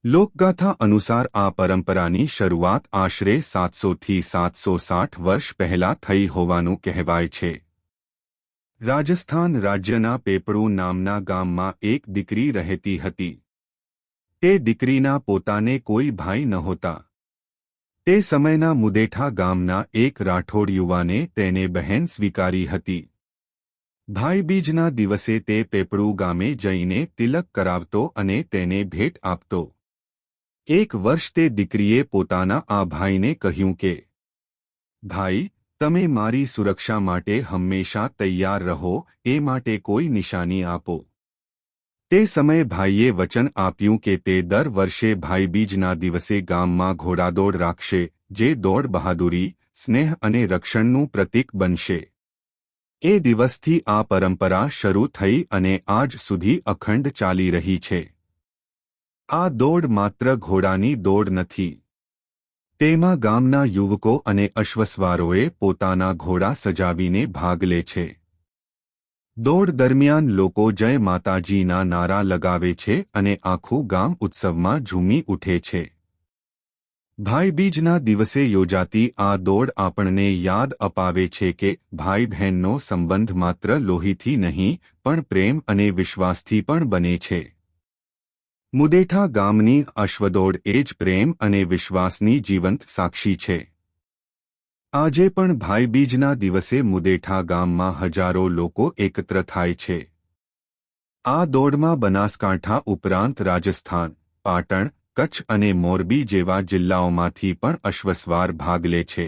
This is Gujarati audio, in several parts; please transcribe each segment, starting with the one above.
લોકગાથા અનુસાર આ પરંપરાની શરૂઆત આશરે 700 થી 760 વર્ષ પહેલા થઈ હોવાનું કહેવાય છે. રાજસ્થાન રાજ્યના પેપળુ નામના ગામમાં એક દીકરી રહેતી હતી. તે દીકરીના પોતાને કોઈ ભાઈ નહોતા. તે સમયના મુદેઠા ગામના એક રાઠોડ યુવાને તેને બહેન સ્વીકારી હતી. ભાઈબીજના દિવસે તે પેપળુ ગામે જઈને તિલક કરાવતો અને તેને ભેટ આપતો. એક વર્ષ તે દીકરીએ પોતાના આ ભાઈને કહ્યું કે, ભાઈ, તમે મારી સુરક્ષા માટે હંમેશા તૈયાર રહો, એ માટે કોઈ નિશાની આપો. તે સમયે ભાઈએ વચન આપ્યું કે તે દર વર્ષે ભાઈબીજના દિવસે ગામમાં ઘોડાદોડ રાખશે, જે દોડ બહાદુરી, સ્નેહ અને રક્ષણનું પ્રતીક બનશે. એ દિવસથી આ પરંપરા શરૂ થઈ અને આજ સુધી અખંડ ચાલી રહી છે. આ દોડ માત્ર ઘોડાની દોડ નથી. તેમાં ગામના યુવકો અને અશ્વસવારોએ પોતાના ઘોડા સજાવીને ભાગ લે છે. દોડ દરમિયાન લોકો જય માતાજીના નારા લગાવે છે અને આખું ગામ ઉત્સવમાં ઝૂમી ઉઠે છે. ભાઈબીજના દિવસે યોજાતી આ દોડ આપણને યાદ અપાવે છે કે ભાઈ બહેનનો સંબંધ માત્ર લોહીથી નહીં પણ પ્રેમ અને વિશ્વાસથી પણ બને છે. મુદેઠા ગામની અશ્વદોડ એ જ પ્રેમ અને વિશ્વાસની જીવંત સાક્ષી છે. આજે પણ ભાઈબીજના દિવસે મુદેઠા ગામમાં હજારો લોકો એકત્ર થાય છે. આ દોડમાં બનાસકાંઠા ઉપરાંત રાજસ્થાન, પાટણ, કચ્છ અને મોરબી જેવા જિલ્લાઓમાંથી પણ અશ્વસવાર ભાગ લે છે.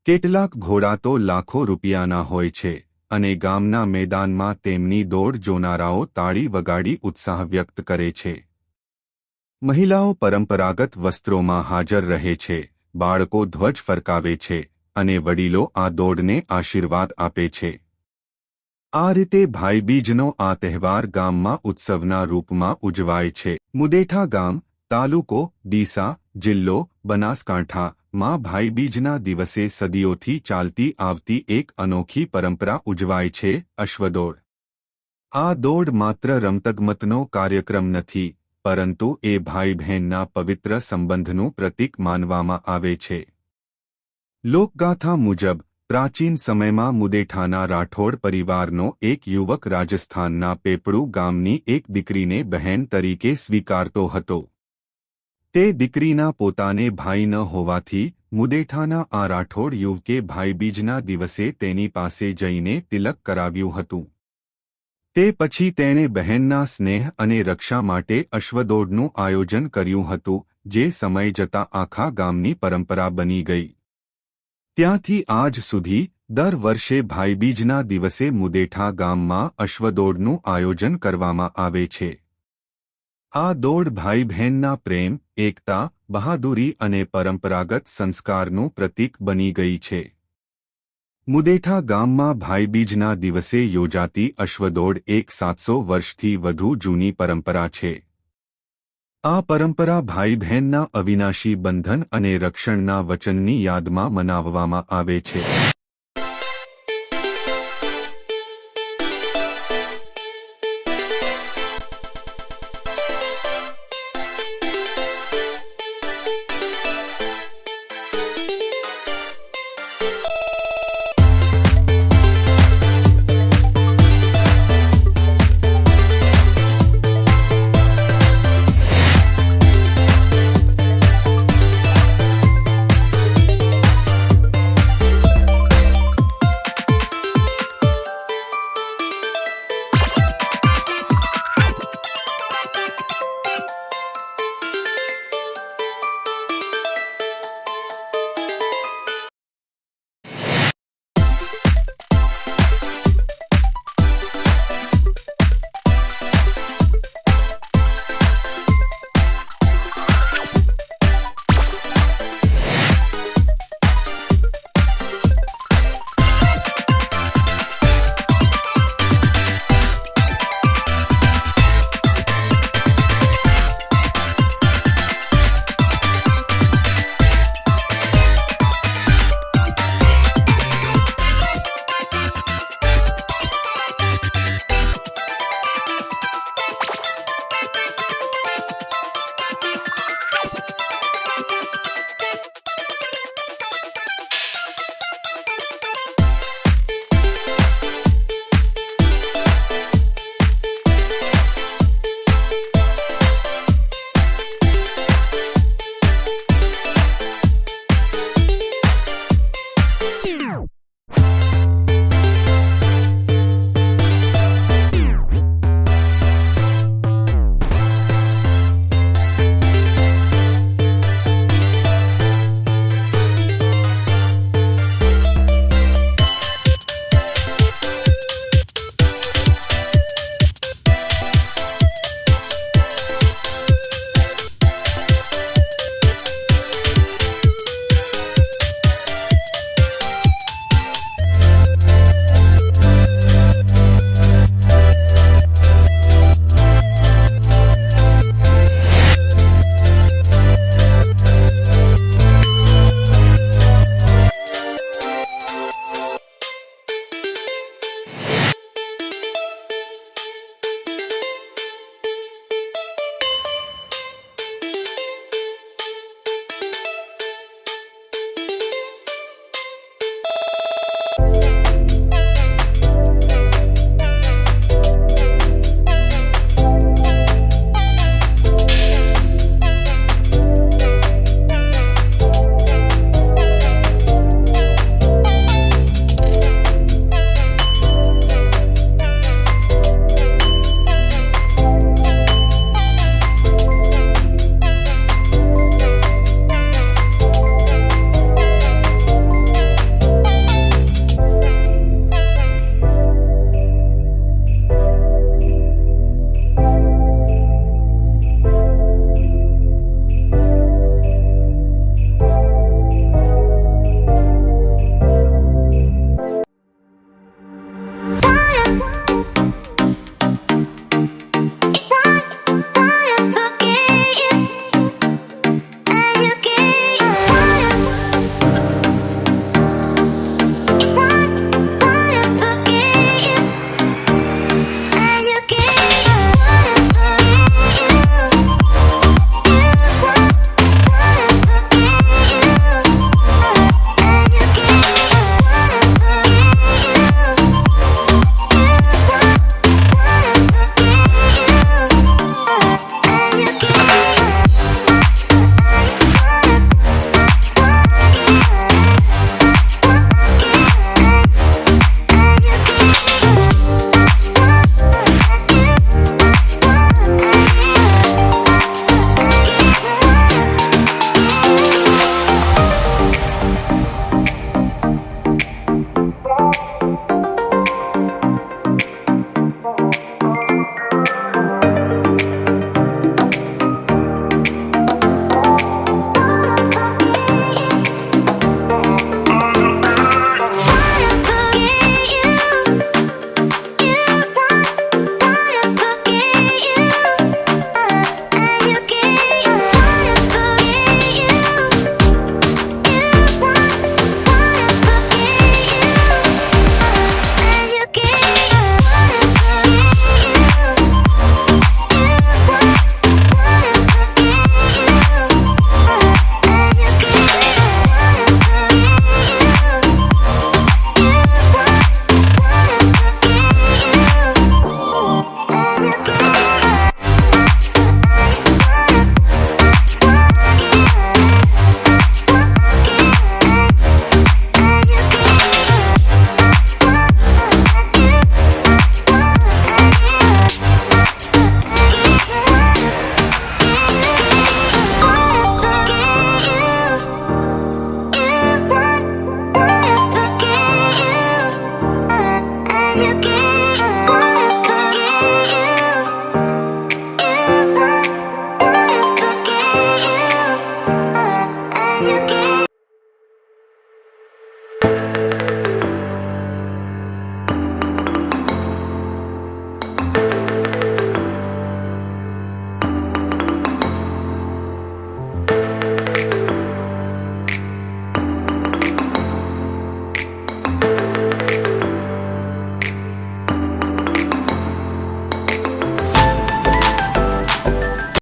કેટલાક ઘોડા તો લાખો રૂપિયાના હોય છે અને ગામના મેદાનમાં તેમની દોડ જોનારાઓ તાળી વગાડી ઉત્સાહ વ્યક્ત કરે છે. મહિલાઓ પરંપરાગત વસ્ત્રોમાં હાજર રહે છે, બાળકો ધ્વજ ફરકાવે છે અને વડીલો આ દોડને આશીર્વાદ આપે છે. આ રીતે ભાઈબીજનો આ તહેવાર ગામમાં ઉત્સવના રૂપમાં ઉજવાય છે. મુદેઠા ગામ, તાલુકો ડીસા, જિલ્લો બનાસકાંઠા માં ભાઈબીજના દિવસે સદીઓથી ચાલતી આવતી એક અનોખી પરંપરા ઉજવાય છે, અશ્વદોડ. આ દોડ માત્ર રમતગમતનો કાર્યક્રમ નથી, પરંતુ એ ભાઈ બહેનના પવિત્ર સંબંધનું પ્રતીક માનવામાં આવે છે. લોકગાથા મુજબ પ્રાચીન સમયમાં મુદેઠાના રાઠોડ પરિવારનો એક યુવક રાજસ્થાનના પેપળુ ગામની એક દીકરીને બહેન તરીકે સ્વીકારતો હતો. તે દીકરીના પોતાને ભાઈ ન હોવાથી મુદેઠાના આ રાઠોડ યુવકે ભાઈબીજના દિવસે તેની પાસે જઈને તિલક કરાવ્યું હતું. તે પછી તેણે બહેનના સ્નેહ અને રક્ષા માટે અશ્વદોડનું આયોજન કર્યું હતું, જે સમય જતાં આખા ગામની પરંપરા બની ગઈ. ત્યાંથી આજ સુધી દર વર્ષે ભાઈબીજના દિવસે મુદેઠા ગામમાં અશ્વદોડનું આયોજન કરવામાં આવે છે. આ દોડ ભાઈ બહેનના પ્રેમ, એકતા, બહાદુરી અને પરંપરાગત સંસ્કારનું પ્રતીક બની ગઈ છે. મુદેઠા ગામમાં ભાઈબીજના દિવસે યોજાતી અશ્વદોડ એક 700 વર્ષથી વધુ જૂની પરંપરા છે. આ પરંપરા ભાઈ બહેનના અવિનાશી બંધન અને રક્ષણના વચનની યાદમાં મનાવવામાં આવે છે.